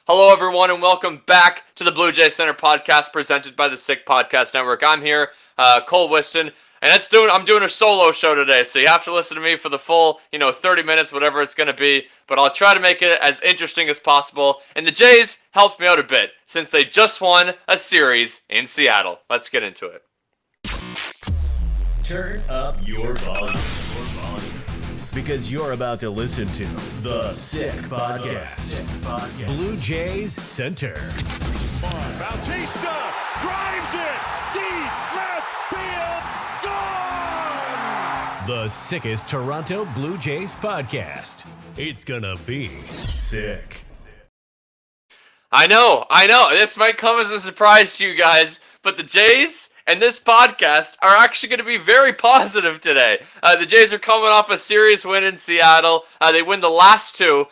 Hello, everyone, and welcome back to the Blue Jay Center podcast presented by the Sick Podcast Network. I'm here, Cole Whiston, and I'm doing a solo show today, so you have to listen to me for the full, 30 minutes, whatever it's going to be, but I'll try to make it as interesting as possible. And the Jays helped me out a bit since they just won a series in Seattle. Let's get into it. Turn up your volume. Because you're about to listen to the Sick Podcast. Blue Jays Center. Bautista drives it deep left field. Gone! The sickest Toronto Blue Jays podcast. It's gonna be sick. I know. This might come as a surprise to you guys, but the Jays and this podcast are actually going to be very positive today. The Jays are coming off a series win in Seattle. They win the last two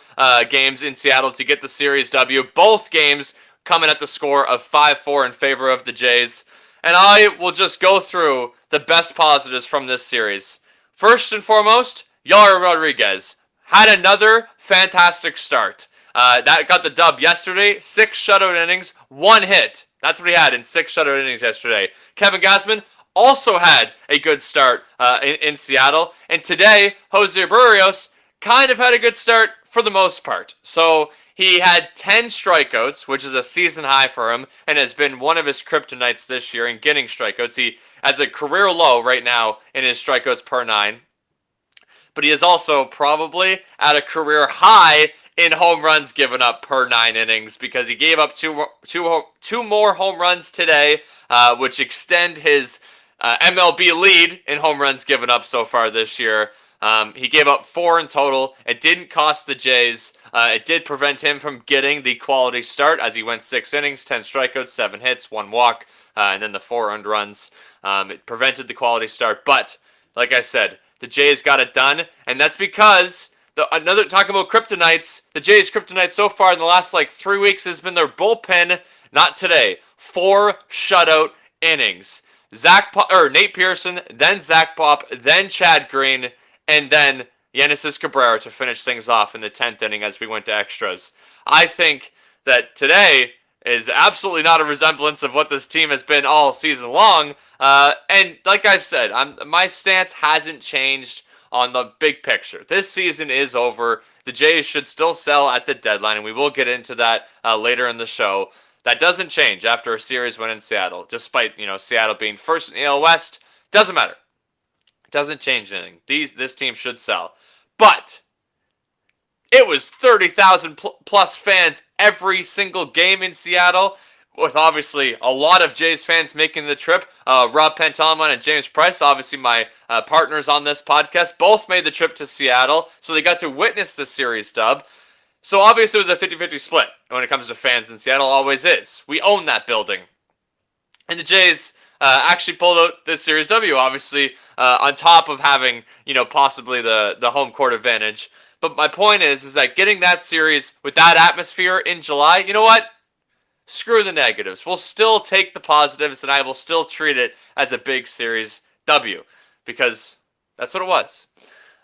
games in Seattle to get the series W. Both games coming at the score of 5-4 in favor of the Jays. And I will just go through the best positives from this series. First and foremost, Yara Rodriguez had another fantastic start. That got the dub yesterday. 6 shutout innings, 1 hit. That's what he had in 6 shutout innings yesterday. Kevin Gausman also had a good start in Seattle. And today, Jose Berrios kind of had a good start for the most part. So he had 10 strikeouts, which is a season high for him, and has been one of his kryptonites this year in getting strikeouts. He has a career low right now in his strikeouts per 9. But he is also probably at a career high in home runs given up per 9 innings because he gave up two more home runs today, which extend his MLB lead in home runs given up so far this year. He gave up 4 in total. It didn't cost the Jays. It did prevent him from getting the quality start as he went 6 innings, 10 strikeouts, 7 hits, 1 walk, and then the 4 earned runs. It prevented the quality start, but like I said, the Jays got it done, and that's because talking about kryptonites, the Jays' kryptonite so far in the last 3 weeks has been their bullpen. Not today. 4 shutout innings. Nate Pearson, then Zach Pop, then Chad Green, and then Yenesis Cabrera to finish things off in the 10th inning as we went to extras. I think that today is absolutely not a resemblance of what this team has been all season long. And like I've said, my stance hasn't changed on the big picture. This season is over. The Jays should still sell at the deadline, and we will get into that later in the show. That doesn't change after a series win in Seattle, despite Seattle being first in the AL West. Doesn't matter. Doesn't change anything. This team should sell. But it was 30,000 plus fans every single game in Seattle, with obviously a lot of Jays fans making the trip. Rob Pentalman and James Price, obviously my partners on this podcast, both made the trip to Seattle, so they got to witness the series dub. So obviously it was a 50-50 split when it comes to fans in Seattle. Always is. We own that building. And the Jays actually pulled out this series W, obviously, on top of having, possibly the home court advantage. But my point is that getting that series with that atmosphere in July, you know what? Screw the negatives. We'll still take the positives, and I will still treat it as a big series W, because that's what it was.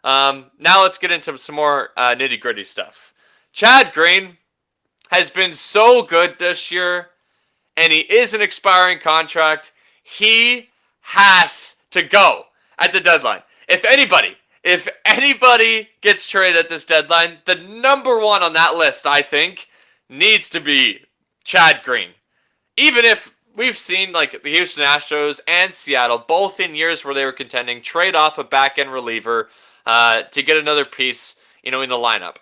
Now let's get into some more nitty-gritty stuff. Chad Green has been so good this year, and he is an expiring contract. He has to go at the deadline. If anybody gets traded at this deadline, the number one on that list, I think, needs to be Chad Green. Even if we've seen the Houston Astros and Seattle, both in years where they were contending, trade off a back-end reliever to get another piece, in the lineup.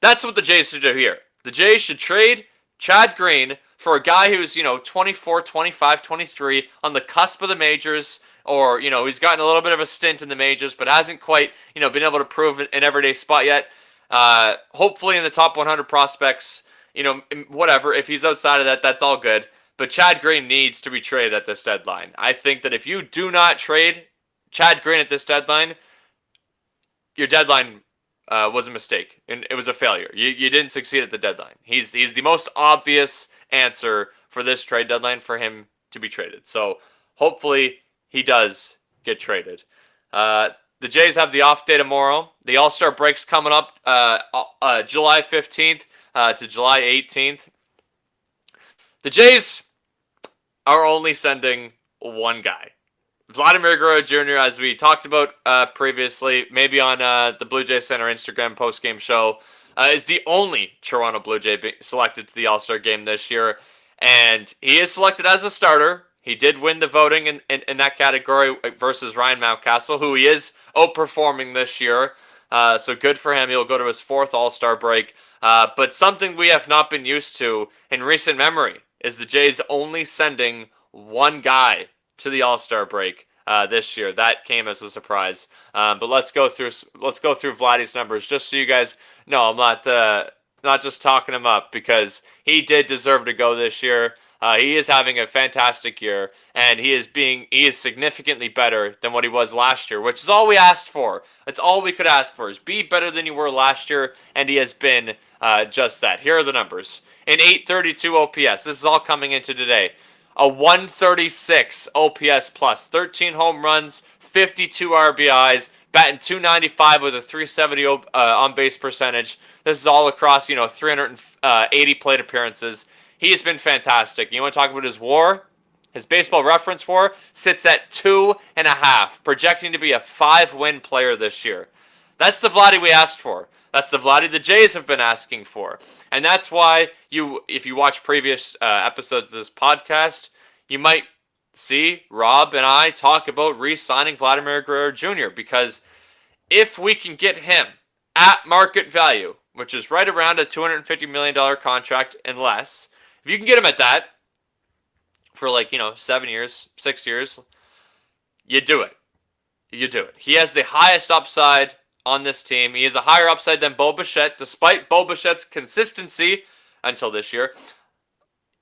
That's what the Jays should do here. The Jays should trade Chad Green for a guy who's, 24, 25, 23, on the cusp of the majors, or, he's gotten a little bit of a stint in the majors, but hasn't quite, been able to prove an everyday spot yet. Hopefully in the top 100 prospects, whatever. If he's outside of that, that's all good. But Chad Green needs to be traded at this deadline. I think that if you do not trade Chad Green at this deadline, your deadline was a mistake, and it was a failure. You didn't succeed at the deadline. He's the most obvious answer for this trade deadline for him to be traded. So hopefully he does get traded. The the Jays have the off day tomorrow. The All-Star break's coming up July 15th to July 18th. The Jays are only sending one guy. Vladimir Guerrero Jr., as we talked about previously, maybe on the Blue Jay Center Instagram post-game show, is the only Toronto Blue Jay selected to the All-Star game this year. And he is selected as a starter. He did win the voting in that category versus Ryan Mountcastle, who he is outperforming this year. So good for him. He'll go to his fourth All-Star break. But something we have not been used to in recent memory is the Jays only sending one guy to the All-Star break this year. That came as a surprise. But let's go through Vladdy's numbers just so you guys know I'm not just talking him up, because he did deserve to go this year. He is having a fantastic year, and he is significantly better than what he was last year, which is all we asked for. That's all we could ask for, is be better than you were last year, and he has been just that. Here are the numbers. An 832 OPS. This is all coming into today. A 136 OPS plus, 13 home runs, 52 RBIs, batting .295 with a 370 on-base percentage. This is all across, 380 plate appearances. He has been fantastic. You want to talk about his WAR? His baseball reference WAR sits at 2.5, projecting to be a 5-win player this year. That's the Vladdy we asked for. That's the Vladdy the Jays have been asking for. And that's why if you watch previous episodes of this podcast, you might see Rob and I talk about re-signing Vladimir Guerrero Jr. Because if we can get him at market value, which is right around a $250 million contract and less, if you can get him at that for 7 years, 6 years, you do it. You do it. He has the highest upside on this team. He has a higher upside than Bo Bichette, despite Bo Bichette's consistency until this year.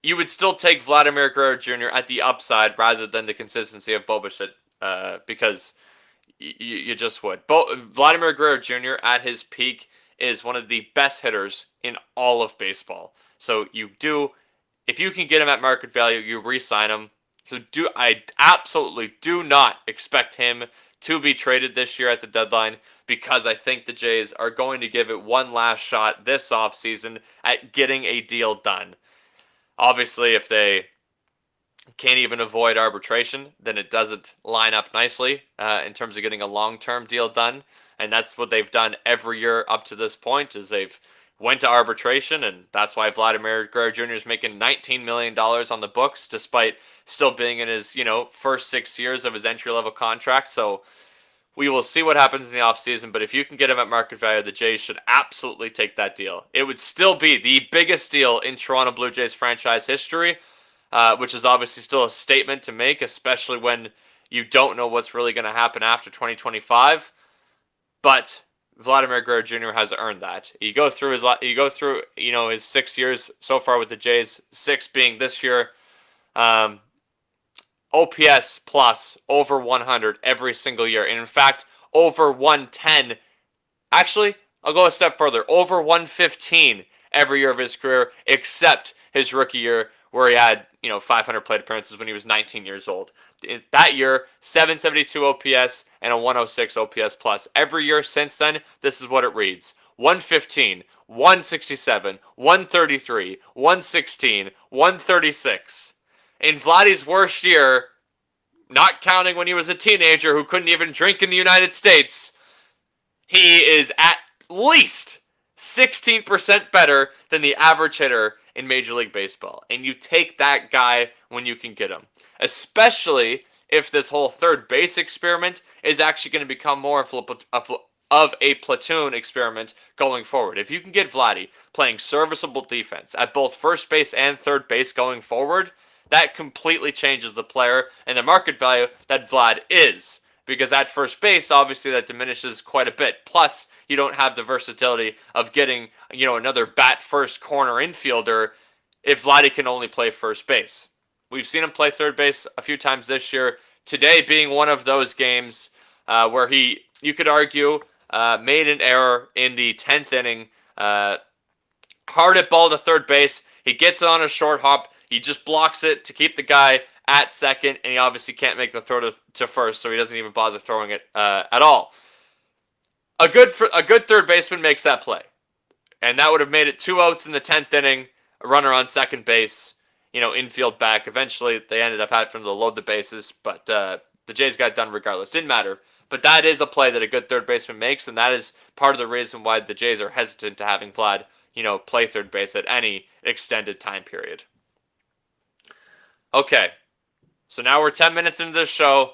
You would still take Vladimir Guerrero Jr. at the upside rather than the consistency of Bo Bichette, because you just would. Vladimir Guerrero Jr. at his peak is one of the best hitters in all of baseball. So if you can get him at market value, you re-sign him. So I absolutely do not expect him to be traded this year at the deadline, because I think the Jays are going to give it one last shot this offseason at getting a deal done. Obviously, if they can't even avoid arbitration, then it doesn't line up nicely in terms of getting a long-term deal done. And that's what they've done every year up to this point, is they've went to arbitration, and that's why Vladimir Guerrero Jr. is making $19 million on the books, despite still being in his, first 6 years of his entry-level contract. So we will see what happens in the offseason, but if you can get him at market value, the Jays should absolutely take that deal. It would still be the biggest deal in Toronto Blue Jays franchise history, which is obviously still a statement to make, especially when you don't know what's really going to happen after 2025. But Vladimir Guerrero Jr. has earned that. You go through his 6 years so far with the Jays, 6 being this year. OPS plus over 100 every single year. And in fact, over 110. Actually, I'll go a step further. Over 115 every year of his career, except his rookie year, where he had 500 plate appearances when he was 19 years old. That year, 772 OPS and a 106 OPS plus. Every year since then, this is what it reads: 115, 167, 133, 116, 136. In Vladdy's worst year, not counting when he was a teenager who couldn't even drink in the United States, he is at least 16% better than the average hitter in Major League Baseball. And you take that guy when you can get him. Especially if this whole third base experiment is actually going to become more of a platoon experiment going forward. If you can get Vladdy playing serviceable defense at both first base and third base going forward, that completely changes the player and the market value that Vlad is. Because at first base, obviously that diminishes quite a bit. Plus, you don't have the versatility of getting, another bat first corner infielder if Vladdy can only play first base. We've seen him play third base a few times this year. Today being one of those games where you could argue, made an error in the 10th inning. Hard hit ball to third base. He gets it on a short hop. He just blocks it to keep the guy at second, and he obviously can't make the throw to first, so he doesn't even bother throwing it at all. a good third baseman makes that play. And that would have made it 2 outs in the 10th inning, a runner on second base, infield back. Eventually, they ended up having to load the bases, but the Jays got done regardless. Didn't matter. But that is a play that a good third baseman makes, and that is part of the reason why the Jays are hesitant to having Vlad, play third base at any extended time period. Okay, so now we're 10 minutes into the show.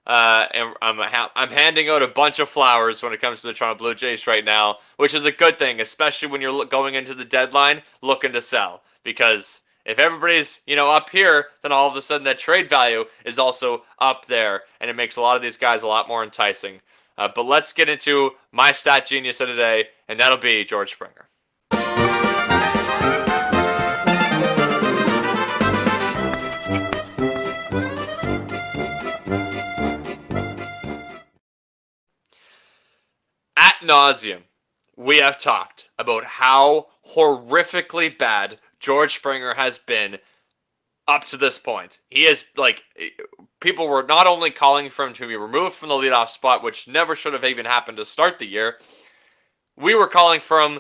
And I'm handing out a bunch of flowers when it comes to the Toronto Blue Jays right now, which is a good thing, especially when you're going into the deadline looking to sell. Because if everybody's, up here, then all of a sudden that trade value is also up there, and it makes a lot of these guys a lot more enticing. But let's get into my stat genius of the day, and that'll be George Springer. Ad nauseum, we have talked about how horrifically bad George Springer has been up to this point. He is, people were not only calling for him to be removed from the leadoff spot, which never should have even happened to start the year. We were calling for him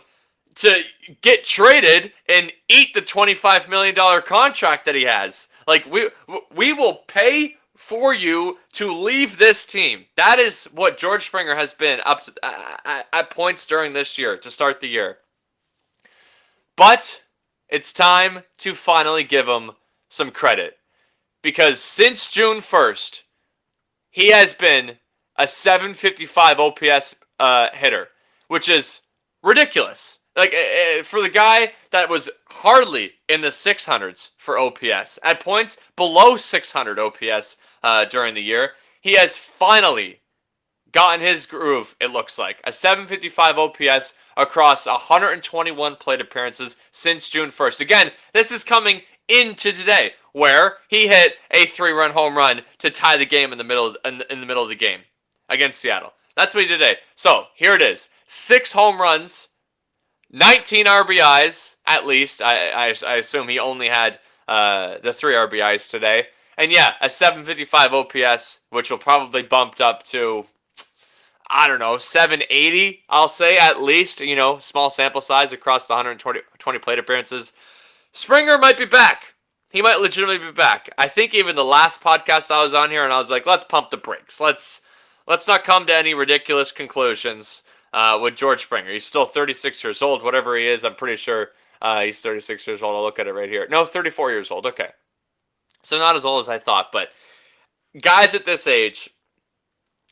to get traded and eat the $25 million contract that he has. We will pay for you to leave this team. That is what George Springer has been up to at points during this year to start the year. But it's time to finally give him some credit, because since June 1st, he has been a 755 OPS hitter, which is ridiculous. For the guy that was hardly in the 600s for OPS, at points below 600 OPS during the year, he has finally gotten his groove, it looks like. A 755 OPS across 121 plate appearances since June 1st. Again, this is coming into today, where he hit a 3-run home run to tie the game in the middle of the game against Seattle. That's what he did today. So, here it is. 6 home runs, 19 RBIs, at least. I assume he only had the 3 RBIs today. And yeah, a 755 OPS, which will probably bumped up to, 780, I'll say, at least. Small sample size across the 120 plate appearances. Springer might be back. He might legitimately be back. I think even the last podcast I was on here, and I was like, let's pump the brakes. Let's not come to any ridiculous conclusions with George Springer. He's still 36 years old, whatever he is. I'm pretty sure he's 36 years old. I'll look at it right here. No, 34 years old. Okay. So not as old as I thought, but guys at this age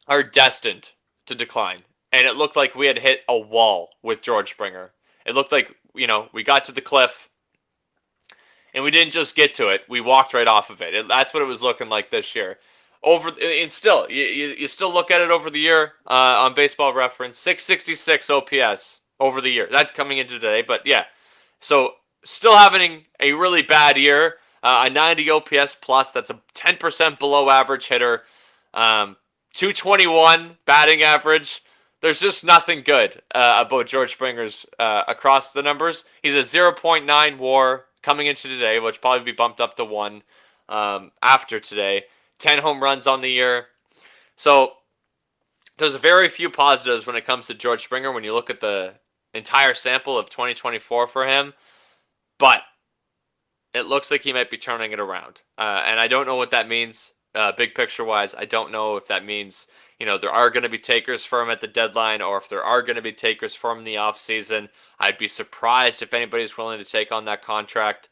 are destined to decline. And it looked like we had hit a wall with George Springer. It looked like, we got to the cliff, and we didn't just get to it. We walked right off of it. That's what it was looking like this year. You still look at it over the year on Baseball Reference, 666 OPS over the year. That's coming into today, but yeah. So still having a really bad year. A 90 OPS plus, that's a 10% below average hitter. 221 batting average. There's just nothing good about George Springer's across the numbers. He's a 0.9 WAR coming into today, which probably be bumped up to 1 after today. 10 home runs on the year. So there's very few positives when it comes to George Springer when you look at the entire sample of 2024 for him. But it looks like he might be turning it around. And I don't know what that means, big picture-wise. I don't know if that means, there are going to be takers for him at the deadline, or if there are going to be takers for him in the offseason. I'd be surprised if anybody's willing to take on that contract.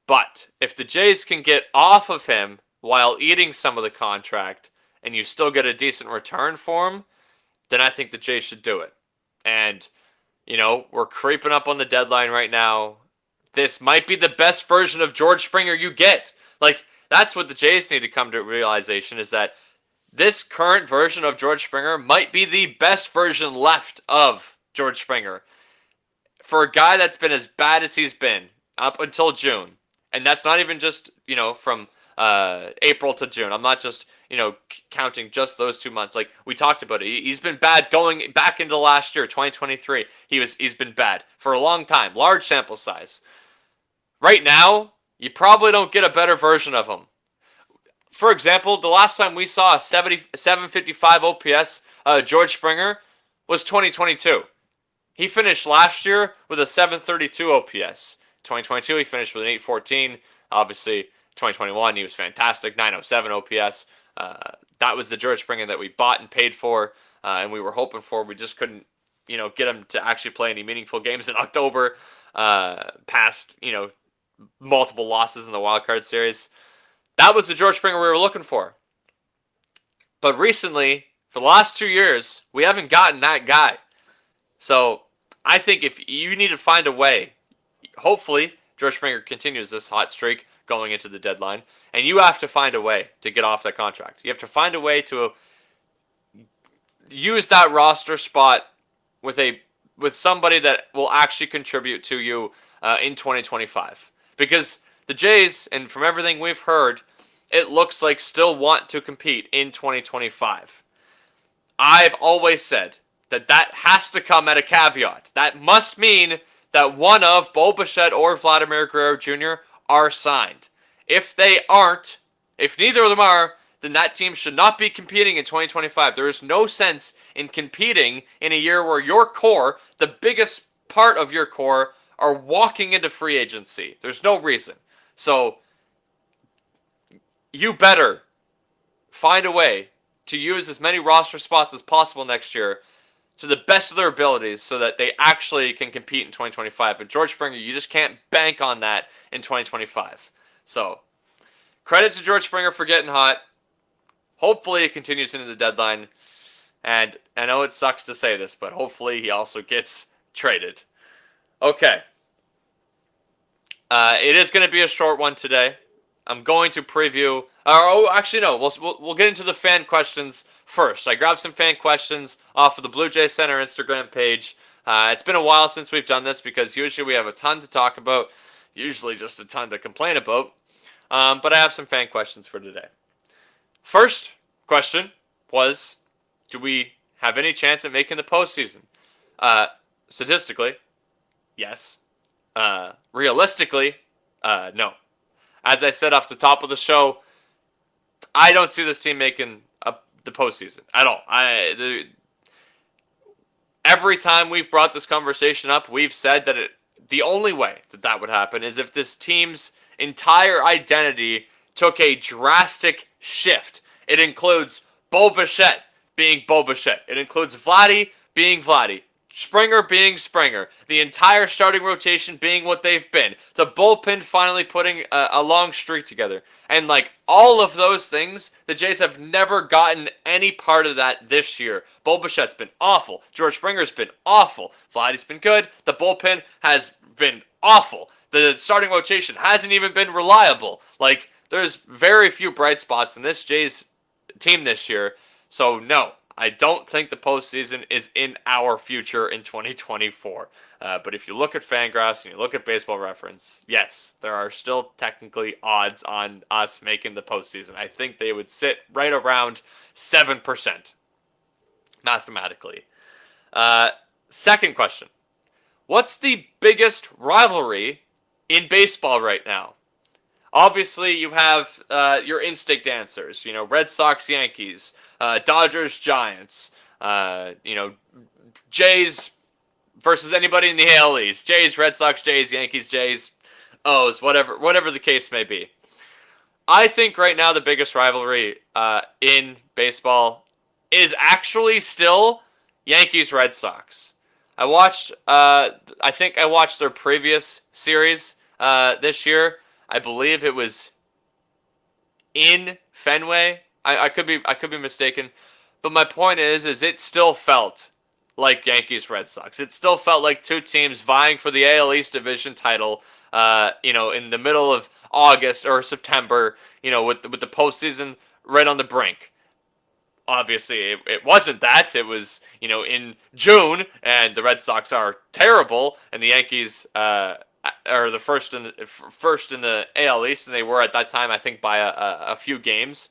But if the Jays can get off of him while eating some of the contract, and you still get a decent return for him, then I think the Jays should do it. And, we're creeping up on the deadline right now. This might be the best version of George Springer you get. That's what the Jays need to come to realization, is that this current version of George Springer might be the best version left of George Springer. For a guy that's been as bad as he's been up until June, and that's not even just, from April to June. I'm not just, counting just those 2 months. We talked about it. He's been bad going back into last year, 2023. He's been bad for a long time. Large sample size. Right now, you probably don't get a better version of him. For example, the last time we saw a 755 OPS George Springer was 2022. He finished last year with a 732 OPS. 2022, he finished with an 814. Obviously, 2021, he was fantastic, 907 OPS. That was the George Springer that we bought and paid for, and we were hoping for. We just couldn't, get him to actually play any meaningful games in October, past, multiple losses in the wild card series. That was the George Springer we were looking for. But recently, for the last 2 years, we haven't gotten that guy. So I think if you need to find a way, hopefully George Springer continues this hot streak going into the deadline, and you have to find a way to get off that contract. You have to find a way to use that roster spot with somebody that will actually contribute to you in 2025. Because the Jays, and from everything we've heard, it looks like still want to compete in 2025. I've always said that has to come at a caveat. That must mean that one of Bo Bichette or Vladimir Guerrero Jr. are signed. If they aren't, if neither of them are, then that team should not be competing in 2025. There is no sense in competing in a year where your core, the biggest part of your core, are walking into free agency. There's no reason. So you better find a way to use as many roster spots as possible next year to the best of their abilities so that they actually can compete in 2025. But George Springer, you just can't bank on that in 2025. So credit to George Springer for getting hot. Hopefully it continues into the deadline. And I know it sucks to say this, but hopefully he also gets traded. Okay. It is going to be a short one today. I'm going to preview. Actually, no. We'll get into the fan questions first. I grabbed some fan questions off of the Blue Jay Center Instagram page. It's been a while since we've done this because usually we have a ton to talk about. Usually just a ton to complain about. But I have some fan questions for today. First question was, do we have any chance at making the postseason? Statistically, yes. Realistically, no. As I said off the top of the show, I don't see this team making the postseason at all. Every time we've brought this conversation up, we've said that the only way that would happen is if this team's entire identity took a drastic shift. It includes Bo Bichette being Bo Bichette. It includes Vladdy being Vladdy. Springer being Springer, the entire starting rotation being what they've been, the bullpen finally putting a long streak together, and like all of those things, the Jays have never gotten any part of that this year. Bo Bichette's been awful. George Springer's been awful. Vladdy's been good. The bullpen has been awful. The starting rotation hasn't even been reliable. Like, there's very few bright spots in this Jays team this year, so no. I don't think the postseason is in our future in 2024. But if you look at Fangraphs and you look at Baseball Reference, yes, there are still technically odds on us making the postseason. I think they would sit right around 7% mathematically. Second question. What's the biggest rivalry in baseball right now? Obviously, you have your instinct answers, Red Sox, Yankees, Dodgers, Giants, Jays versus anybody in the AL East. Jays, Red Sox, Jays, Yankees, Jays, O's, whatever the case may be. I think right now the biggest rivalry in baseball is actually still Yankees, Red Sox. I think I watched their previous series this year. I believe it was in Fenway. I could be mistaken, but my point is it still felt like Yankees Red Sox. It still felt like two teams vying for the AL East division title. In the middle of August or September. With the postseason right on the brink. Obviously, it wasn't that. It was in June, and the Red Sox are terrible, and the Yankees are the first in the AL East, and they were at that time, I think, by a few games.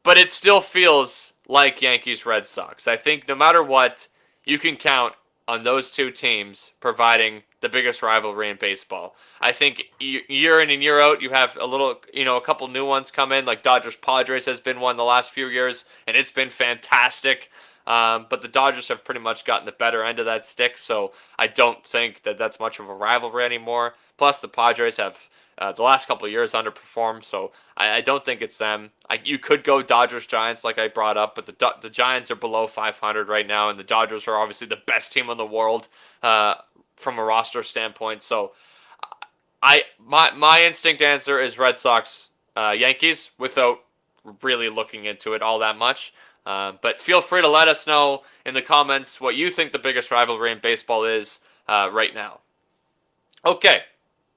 But it still feels like Yankees Red Sox. I think no matter what, you can count on those two teams providing the biggest rivalry in baseball. I think year in and year out, you have a couple new ones come in, like Dodgers Padres has been one the last few years, and it's been fantastic. But the Dodgers have pretty much gotten the better end of that stick, so I don't think that that's much of a rivalry anymore. Plus, the Padres have the last couple of years underperformed, so I don't think it's them. You could go Dodgers-Giants like I brought up, but the Giants are below 500 right now, and the Dodgers are obviously the best team in the world from a roster standpoint. So my instinct answer is Red Sox Yankees without really looking into it all that much. But feel free to let us know in the comments what you think the biggest rivalry in baseball is right now. Okay,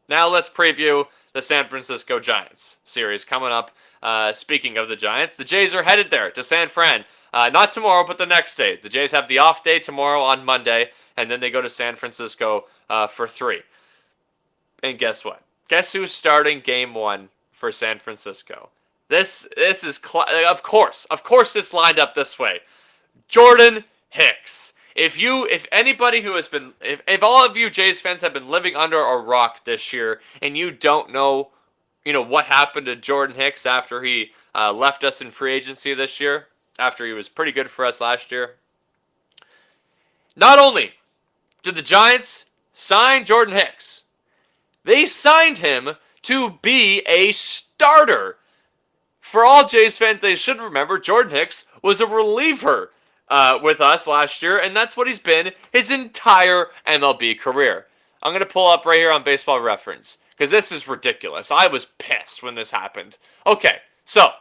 now let's preview the San Francisco Giants series coming up. Speaking of the Giants, the Jays are headed there to San Fran. Not tomorrow, but the next day. The Jays have the off day tomorrow on Monday, and then they go to San Francisco for 3. And guess what? Guess who's starting game 1 for San Francisco? This is of course this lined up this way. Jordan Hicks. If anybody who has been if all of you Jays fans have been living under a rock this year and you don't know, what happened to Jordan Hicks after he left us in free agency this year, after he was pretty good for us last year. Not only did the Giants sign Jordan Hicks, they signed him to be a starter. For all Jays fans, they should remember Jordan Hicks was a reliever with us last year, and that's what he's been his entire MLB career. I'm going to pull up right here on Baseball Reference, because this is ridiculous. I was pissed when this happened. Okay, so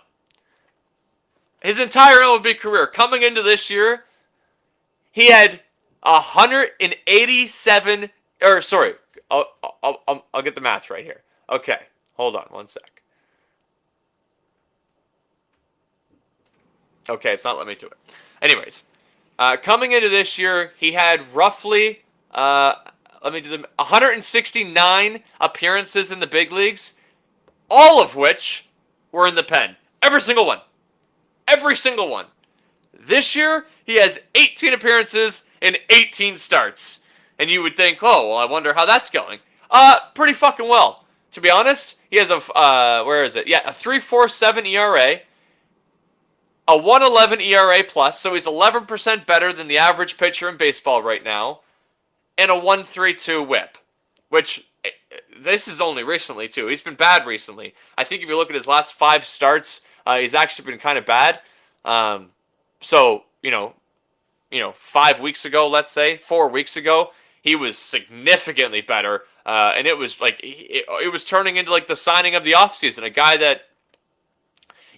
his entire MLB career, coming into this year, he had 187, I'll get the math right here. Okay, hold on one sec. Okay, it's not letting me do it. Anyways, coming into this year, he had roughly 169 appearances in the big leagues, all of which were in the pen. Every single one. Every single one. This year, he has 18 appearances and 18 starts. And you would think, oh, well, I wonder how that's going. Pretty fucking well. To be honest, he has a 3.47 ERA, a 1.11 ERA plus, so he's 11% better than the average pitcher in baseball right now, and a 1.32 WHIP, which this is only recently too. He's been bad recently. I think if you look at his last 5 starts, he's actually been kind of bad. So 5 weeks ago, let's say 4 weeks ago, he was significantly better, and it was like it was turning into like the signing of the offseason, a guy that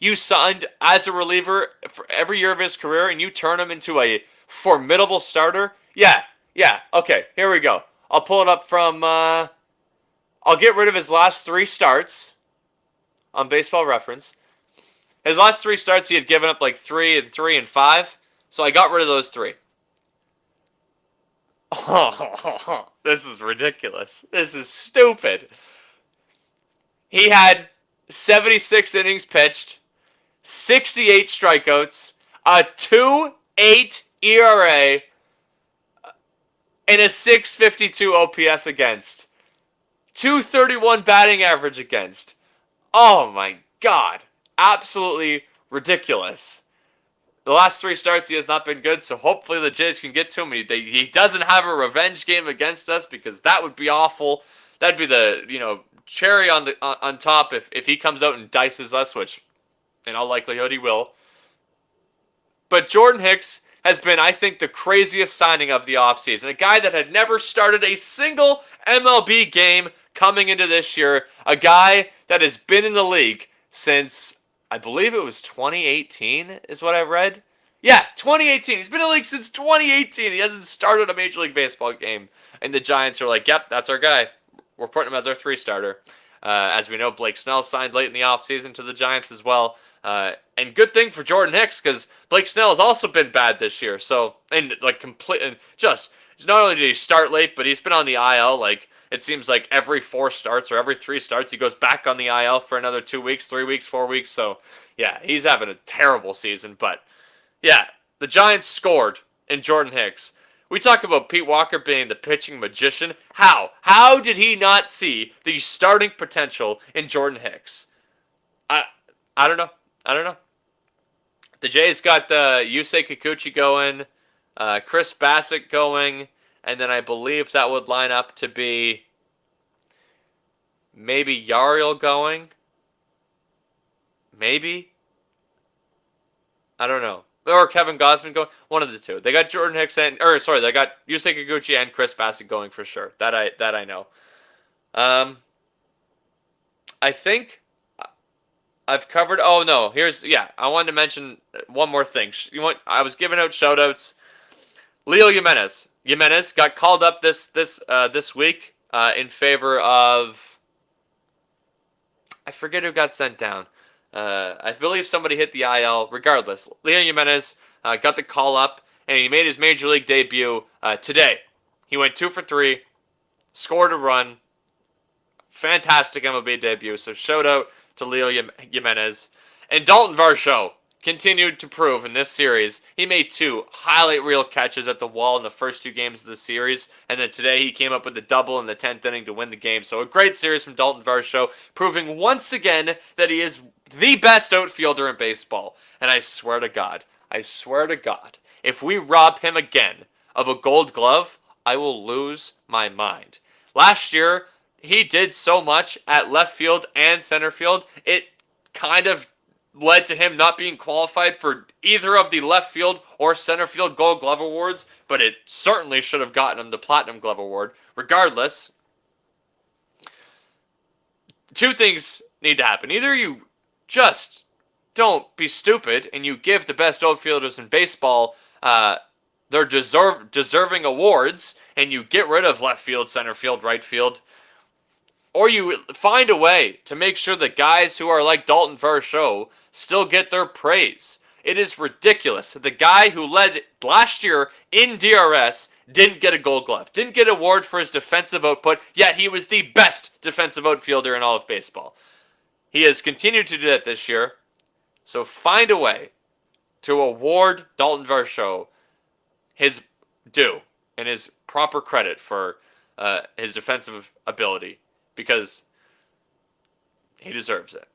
you signed as a reliever for every year of his career, and you turn him into a formidable starter. Yeah. Okay, here we go. I'll pull it up from. I'll get rid of his last 3 starts on Baseball Reference. His last 3 starts, he had given up like 3 and 3 and 5. So I got rid of those 3. Oh, this is ridiculous. This is stupid. He had 76 innings pitched, 68 strikeouts, a 2.8 ERA, and a 6.52 OPS against. 231 batting average against. Oh my God. Absolutely ridiculous. The last 3 starts he has not been good, so hopefully the Jays can get to him. He doesn't have a revenge game against us, because that would be awful. That'd be the cherry on top if he comes out and dices us, which in all likelihood he will. But Jordan Hicks has been, I think, the craziest signing of the offseason. A guy that had never started a single MLB game coming into this year. A guy that has been in the league since, I believe it was 2018 is what I read. Yeah, 2018. He's been in the league since 2018. He hasn't started a Major League Baseball game. And the Giants are like, yep, that's our guy. We're putting him as our 3 starter. As we know, Blake Snell signed late in the offseason to the Giants as well. And good thing for Jordan Hicks, because Blake Snell has also been bad this year. So, and like not only did he start late, but he's been on the IL. Like, it seems like every 4 starts or every 3 starts, he goes back on the IL for another 2 weeks, 3 weeks, 4 weeks. So, yeah, he's having a terrible season. But, yeah, the Giants scored in Jordan Hicks. We talk about Pete Walker being the pitching magician. How? How did he not see the starting potential in Jordan Hicks? I don't know. The Jays got Yusei Kikuchi going, Chris Bassett going, and then I believe that would line up to be maybe Yariel going. Maybe. I don't know. Or Kevin Gausman going. One of the two. They got Jordan Hicks they got Yusei Kikuchi and Chris Bassett going for sure. That I know. I think I've covered. Oh no, I wanted to mention one more thing. I was giving out shout outs. Leo Jimenez. Jimenez got called up this week in favor of, I forget who got sent down. I believe somebody hit the IL. Regardless, Leo Jimenez got the call up, and he made his major league debut today. He went 2 for 3, scored a run. Fantastic MLB debut. So shout out to Leo Jimenez. And Dalton Varsho continued to prove in this series. He made 2 highlight reel catches at the wall in the first 2 games of the series. And then today he came up with a double in the 10th inning to win the game. So a great series from Dalton Varsho, proving once again that he is the best outfielder in baseball. And I swear to God, if we rob him again of a gold glove, I will lose my mind. Last year, he did so much at left field and center field, it kind of led to him not being qualified for either of the left field or center field gold glove awards, but it certainly should have gotten him the platinum glove award. Regardless, 2 things need to happen. Either you just don't be stupid and you give the best outfielders in baseball their deserving awards and you get rid of left field, center field, right field, or you find a way to make sure that guys who are like Dalton Varsho still get their praise. It is ridiculous that the guy who led last year in DRS didn't get a gold glove, didn't get an award for his defensive output, yet he was the best defensive outfielder in all of baseball. He has continued to do that this year, so find a way to award Dalton Varsho his due and his proper credit for his defensive ability, because he deserves it.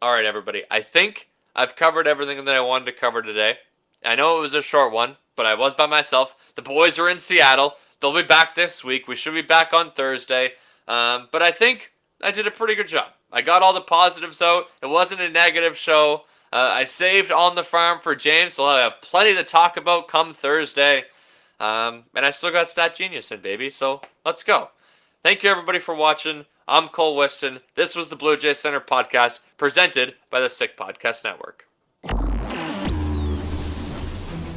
All right, everybody. I think I've covered everything that I wanted to cover today. I know it was a short one, but I was by myself. The boys are in Seattle. They'll be back this week. We should be back on Thursday. But I think I did a pretty good job. I got all the positives out. It wasn't a negative show. I saved On the Farm for James, so I'll have plenty to talk about come Thursday. And I still got Stat Genius in, baby. So let's go. Thank you, everybody, for watching. I'm Cole Whiston. This was the Blue Jay Center podcast presented by the Sick Podcast Network.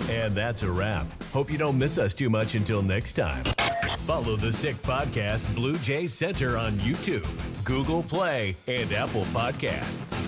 And that's a wrap. Hope you don't miss us too much until next time. Follow the Sick Podcast Blue Jay Center on YouTube, Google Play, and Apple Podcasts.